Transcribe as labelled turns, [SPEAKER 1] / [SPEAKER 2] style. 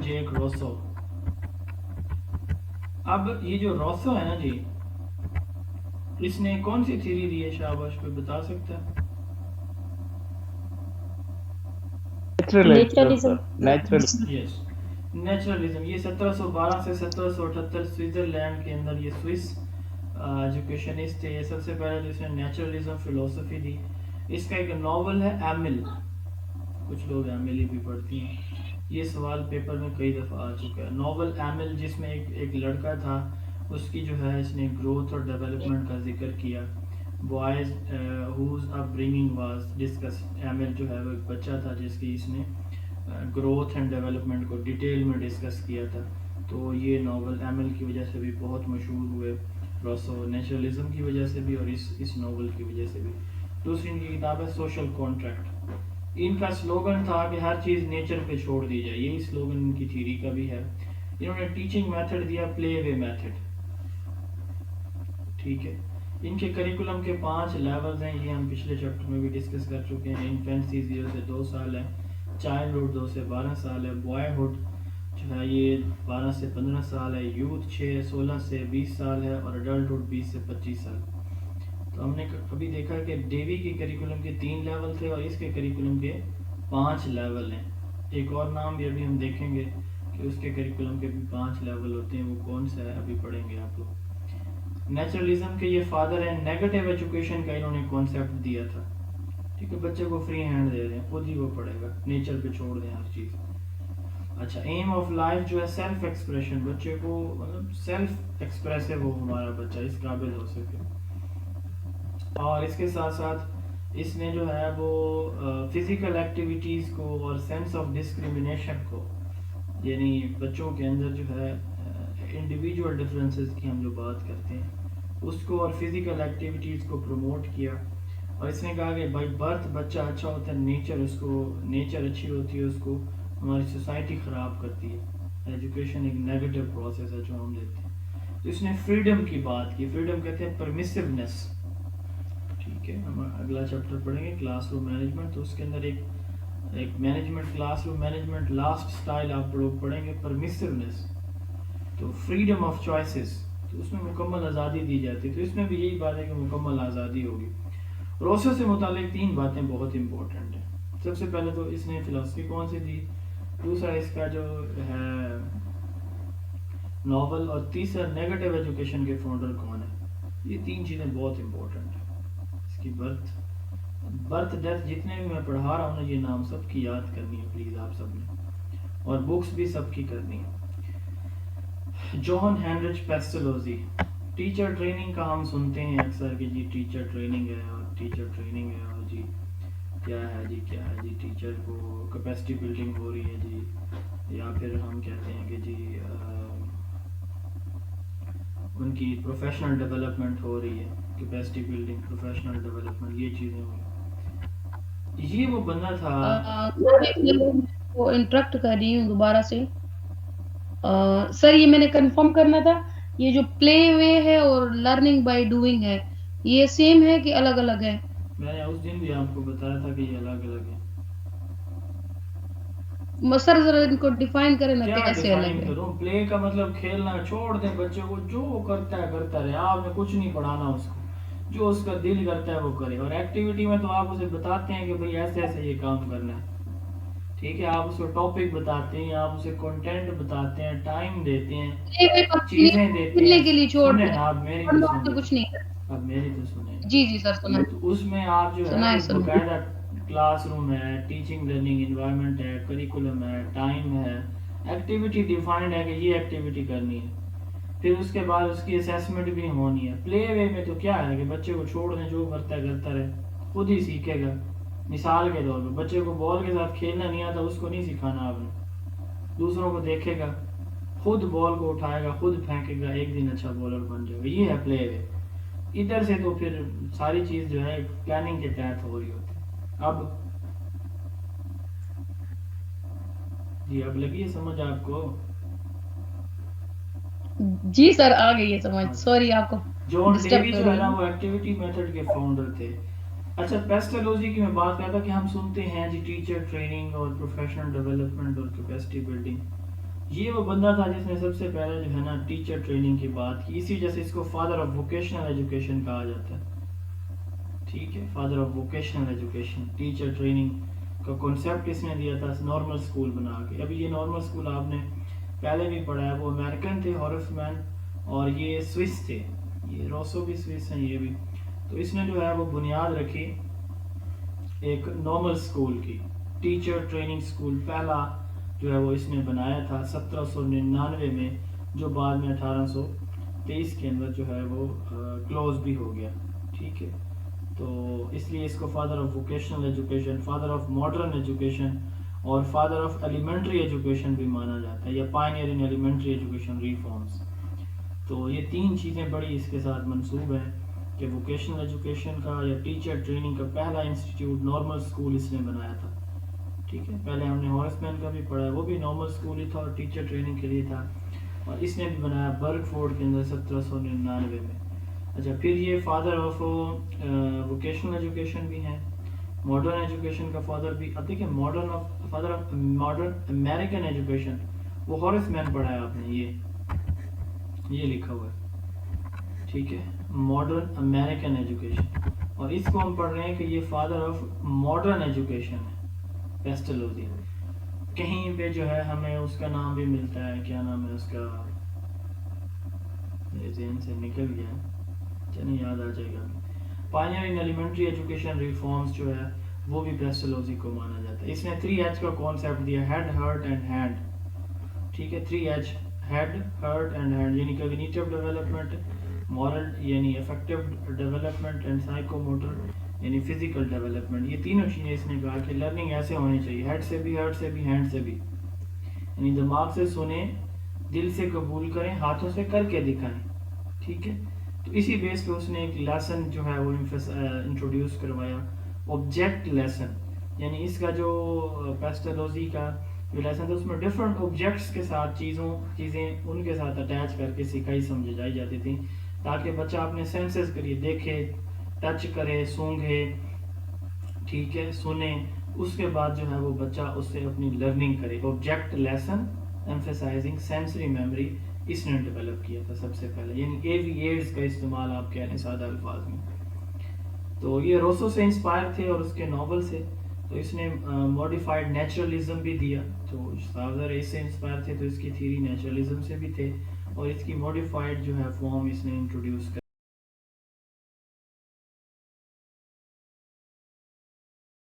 [SPEAKER 1] Jack Roseau. अब ये जो रोसो है ना जी, इसने कौन सी थ्योरी दी है, शाबाश कोई बता सकता है?
[SPEAKER 2] नेचुरलिज्म।
[SPEAKER 1] Yes, naturalism. ये 1712 से 1778 स्विट्जरलैंड के अंदर ये स्विस एजुकेशनिस्ट थे। ये सबसे पहले तो इसने नेचुरलिज्म फिलोसफी दी। इसका एक नॉवल है एमिल, कुछ लोग एमिली भी पढ़ती हैं, ये सवाल पेपर में कई दफ़ा आ चुका है। नॉवल एमिल, जिसमें एक लड़का था, उसकी जो है इसने ग्रोथ और डेवलपमेंट का जिक्र किया। Boys whose upbringing was discuss. Emile जो है वो एक बच्चा था जिसकी इसने ग्रोथ एंड डेवलपमेंट को डिटेल में डिस्कस किया था। तो ये नावल एमिल की वजह से भी बहुत मशहूर हुए, रोसो नेचुरलिज्म की वजह से भी और इस नावल की वजह से भी। दूसरी इनकी किताब है सोशल कॉन्ट्रैक्ट। इनका स्लोगन था कि हर चीज़ नेचर पे छोड़ दी जाए, यही स्लोगन इनकी थ्योरी का भी है। इन्होंने टीचिंग मेथड दिया प्ले वे मेथड, ठीक है। इनके करिकुलम के 5 लेवल्स हैं, ये हम पिछले चैप्टर में भी डिस्कस कर चुके हैं। इन्फेंसी 0 से 2 साल है, चाइल्डहुड 2 से 12 साल है, बॉयहुड जो है ये 12 से 15 साल है, यूथ 16 से 20 साल है और अडल्टहुड 20 से 25 साल। तो हमने अभी देखा कि डेवी के करिकुलम के 3 लेवल थे और इसके करिकुलम के 5 लेवल हैं। एक और नाम भी अभी हम देखेंगे कि उसके करिकुलम के भी 5 लेवल होते हैं, वो कौन सा है अभी पढ़ेंगे आप लोग। नेचुरलिज्म के ये फादर हैं। नेगेटिव एजुकेशन का इन्होंने कॉन्सेप्ट दिया था, ठीक है, बच्चे को फ्री हैंड दे रहे हैं, खुद ही वो पढ़ेगा, नेचर पे छोड़ दें हर चीज़। अच्छा, एम ऑफ लाइफ जो है सेल्फ एक्सप्रेशन, बच्चे को मतलब सेल्फ एक्सप्रेसिव हो हमारा बच्चा, इस काबिल हो सके। और इसके साथ साथ इसने जो है वो फिजिकल एक्टिविटीज़ को और सेंस ऑफ डिस्क्रिमिनेशन को, यानी बच्चों के अंदर जो है इंडिविजुअल डिफरेंसेस की हम जो बात करते हैं उसको और फिजिकल एक्टिविटीज़ को प्रमोट किया। और इसने कहा कि भाई बर्थ बच्चा अच्छा होता है, नेचर अच्छी होती है उसको हमारी सोसाइटी ख़राब करती है। एजुकेशन एक नेगेटिव प्रोसेस है जो हम लेते हैं। तो इसने फ्रीडम की बात की, फ्रीडम कहते हैं परमिसिवनेस, ठीक है। हम अगला चैप्टर पढ़ेंगे क्लासरूम मैनेजमेंट, तो उसके अंदर एक management, classroom management, last style आप लोग पढ़ेंगे परमिसिवनेस। तो फ्रीडम ऑफ चॉइसेस, तो उसमें मुकम्मल आज़ादी दी जाती है। तो इसमें भी यही बात है कि मुकम्मल आज़ादी होगी। रोसो से मुतालिक 3 बातें बहुत इंपॉर्टेंट हैं। सबसे पहले तो इसने फिलॉसफी कौन सी दी, दूसरा इसका जो है नॉवल, और तीसरा नेगेटिव एजुकेशन के फाउंडर कौन है। ये 3 चीज़ें बहुत इंपॉर्टेंट हैं। इसकी बर्थ डेथ जितने भी मैं पढ़ा रहा हूँ ना, ये नाम सबकी याद करनी है प्लीज़ आप सब ने, और बुक्स भी सबकी करनी है। John Heinrich Pestalozzi. Teacher training का हम सुनते हैं अक्सर कि जी टीचर ट्रेनिंग है और टीचर ट्रेनिंग है, और जी क्या है जी टीचर को कैपेसिटी बिल्डिंग हो रही है जी, या फिर हम कहते हैं कि जी उनकी प्रोफेशनल डेवलपमेंट हो रही है, कैपेसिटी बिल्डिंग, प्रोफेशनल डेवलपमेंट, ये चीज़ें हुई। ये वो बंदा था।
[SPEAKER 2] वो इंटरप्ट कर रही हूँ दोबारा से। सर ये मैंने कंफर्म करना था, ये जो प्ले वे है और लर्निंग बाय डूइंग है, ये सेम है कि अलग अलग है?
[SPEAKER 1] मैंने उस दिन भी आपको बताया था कि ये अलग अलग है।
[SPEAKER 2] सर जरा इनको डिफाइन करें ना,
[SPEAKER 1] क्या
[SPEAKER 2] कैसे अलग
[SPEAKER 1] डिफाइन
[SPEAKER 2] है?
[SPEAKER 1] करूं, प्ले का मतलब खेलना, छोड़ दें बच्चे को, जो करता है करता रहे, आपने कुछ नहीं पढ़ाना उसको, जो उसका दिल करता है वो करे। और एक्टिविटी में तो आप उसे बताते हैं कि भाई ऐसे ऐसे ये काम करना है, ठीक है। आप उसको टॉपिक बताते हैं, आप उसे कंटेंट बताते हैं, टाइम देते हैं,
[SPEAKER 2] प्ले वे का
[SPEAKER 1] चीजें देते
[SPEAKER 2] खेलने
[SPEAKER 1] हैं।
[SPEAKER 2] के लिए छोड़
[SPEAKER 1] सुने
[SPEAKER 2] दिया,
[SPEAKER 1] ना, आप मेरी तो
[SPEAKER 2] पढ़ना तो
[SPEAKER 1] सुनिए,
[SPEAKER 2] कुछ नहीं है।
[SPEAKER 1] अब मेरी तो सुने।
[SPEAKER 2] जी जी सर, सुना
[SPEAKER 1] तो उसमें आप जो है
[SPEAKER 2] सुना है
[SPEAKER 1] वो
[SPEAKER 2] सुना है।
[SPEAKER 1] बकायदा क्लासरूम है, टीचिंग लर्निंग इन्वायरमेंट है, करिकुलम है, टाइम है, एक्टिविटी डिफाइंड है कि ये एक्टिविटी करनी है। फिर उसके बाद उसकी असेसमेंट भी होनी है। प्ले वे में तो क्या है कि बच्चे को छोड़ दें, जो करता है करता रहे, खुद ही सीखेगा। मिसाल के तौर पर बच्चे को बॉल के साथ खेलना नहीं आता, उसको नहीं सिखाना आपने, दूसरों को देखेगा, खुद बॉल को उठाएगा, खुद फेंकेगा, एक दिन अच्छा बॉलर बन जाएगा। ये है प्ले वे। इधर से तो फिर सारी चीज़ जो है प्लानिंग के तहत हो रही होती है। अब जी, अब लगी है समझ आपको?
[SPEAKER 2] जी सर, आ गई है समझ,
[SPEAKER 1] अच्छा,
[SPEAKER 2] सॉरी आपको
[SPEAKER 1] जॉन
[SPEAKER 2] डिस्टर्ब
[SPEAKER 1] डेवी
[SPEAKER 2] कर
[SPEAKER 1] जो है
[SPEAKER 2] रही
[SPEAKER 1] ना
[SPEAKER 2] हूँ।
[SPEAKER 1] वो एक्टिविटी मेथड के फाउंडर थे। अच्छा, पेस्टोलॉजी की मैं बात करता कि हम सुनते हैं जी टीचर ट्रेनिंग और प्रोफेशनल डेवलपमेंट और कैपेसिटी बिल्डिंग। یہ وہ بندہ تھا جس نے سب سے پہلے جو ہے نا ٹیچر ٹریننگ کی بات کی، اسی وجہ سے اس کو فادر آف ووکیشنل ایجوکیشن کہا جاتا ہے. ٹھیک ہے، father of vocational education, teacher training کا کنسیپٹ اس نے دیا تھا نارمل اسکول بنا کے. ابھی یہ نارمل اسکول آپ نے پہلے بھی پڑھا ہے، وہ امریکن تھے ہارس مین، اور یہ سوئس تھے، یہ روسو بھی سوئس ہیں یہ بھی. تو اس نے جو ہے وہ بنیاد رکھی ایک نارمل اسکول کی، ٹیچر ٹریننگ اسکول پہلا جو ہے وہ اس نے بنایا تھا 1799 میں، جو بعد میں 1823 کے اندر جو ہے وہ کلوز بھی ہو گیا. ٹھیک ہے، تو اس لیے اس کو father of vocational education, father of modern education اور فادر آف ایلیمنٹری ایجوکیشن بھی مانا جاتا ہے، یا pioneer in elementary education reforms. تو یہ تین چیزیں بڑی اس کے ساتھ منسوب ہیں کہ ووکیشنل ایجوکیشن کا یا ٹیچر ٹریننگ کا پہلا انسٹیٹیوٹ نارمل اسکول اس نے بنایا تھا. ٹھیک ہے، پہلے ہم نے ہارس مین کا بھی پڑھا ہے، وہ بھی نارمل اسکول ہی تھا اور ٹیچر ٹریننگ کے لیے تھا، اور اس نے بھی بنایا برگ فورڈ کے اندر 1799 میں. اچھا، پھر یہ فادر آف ووکیشنل ایجوکیشن بھی ہیں، ماڈرن ایجوکیشن کا فادر بھی. اب دیکھیں father of modern American education, وہ ہارس مین پڑھا ہے آپ نے، یہ لکھا ہوا ہے. ٹھیک ہے، ماڈرن امریکن ایجوکیشن، اور اس کو ہم پڑھ رہے ہیں کہ یہ فادر آف ماڈرن ایجوکیشن ہے، پیسٹلوزی. کہیں پہ جو ہے ہمیں اس کا نام بھی ملتا ہے، کیا نام ہے اس کا، میرے ذہن سے نکل گیا، چلیے یاد آ جائے گا. Pioneer in elementary education reforms جو ہے وہ بھی پیسٹلوزی کو مانا جاتا ہے. اس نے 3H کا کانسیپٹ دیا، ہیڈ ہارٹ اینڈ ہینڈ. ٹھیک ہے، 3H، head heart and hand, یعنی کوگنیٹو ڈیولپمنٹ، مورل یعنی affective development, and psycho motor یعنی فزیکل ڈیولپمنٹ. یہ تینوں چیزیں اس نے کہا کہ لرننگ ایسے ہونی چاہیے، ہیڈ سے بھی، ہارٹ سے بھی، ہینڈ سے بھی. یعنی دماغ سے سنیں، دل سے قبول کریں، ہاتھوں سے کر کے دکھائیں. ٹھیک ہے، تو اسی بیس پہ اس نے ایک لیسن جو ہے وہ انٹروڈیوس کروایا، آبجیکٹ لیسن. یعنی اس کا جو پیسٹلوزی کا جو لیسن تھا، اس میں ڈفرنٹ آبجیکٹس کے ساتھ چیزیں ان کے ساتھ اٹیچ کر کے سکھائی سمجھائی جاتی تھی، تاکہ بچہ اپنے سینسز کریے، دیکھے، ٹچ کرے، سونگھے، ٹھیک ہے، سنے، اس کے بعد جو ہے وہ بچہ اس سے اپنی لرننگ کرے. Object lesson emphasising sensory memory اس نے ڈیولپ کیا تھا سب سے پہلے، یعنی AVAs کا استعمال آپ کہہ لیں سادہ الفاظ میں. تو یہ روسو سے انسپائر تھے اور اس کے ناول سے. تو اس نے ماڈیفائڈ نیچرلزم بھی دیا، تو ظاہر اس سے انسپائر تھے تو اس کی تھیری نیچرلزم سے بھی تھے، اور اس کی ماڈیفائڈ جو ہے فارم اس نے انٹروڈیوس کر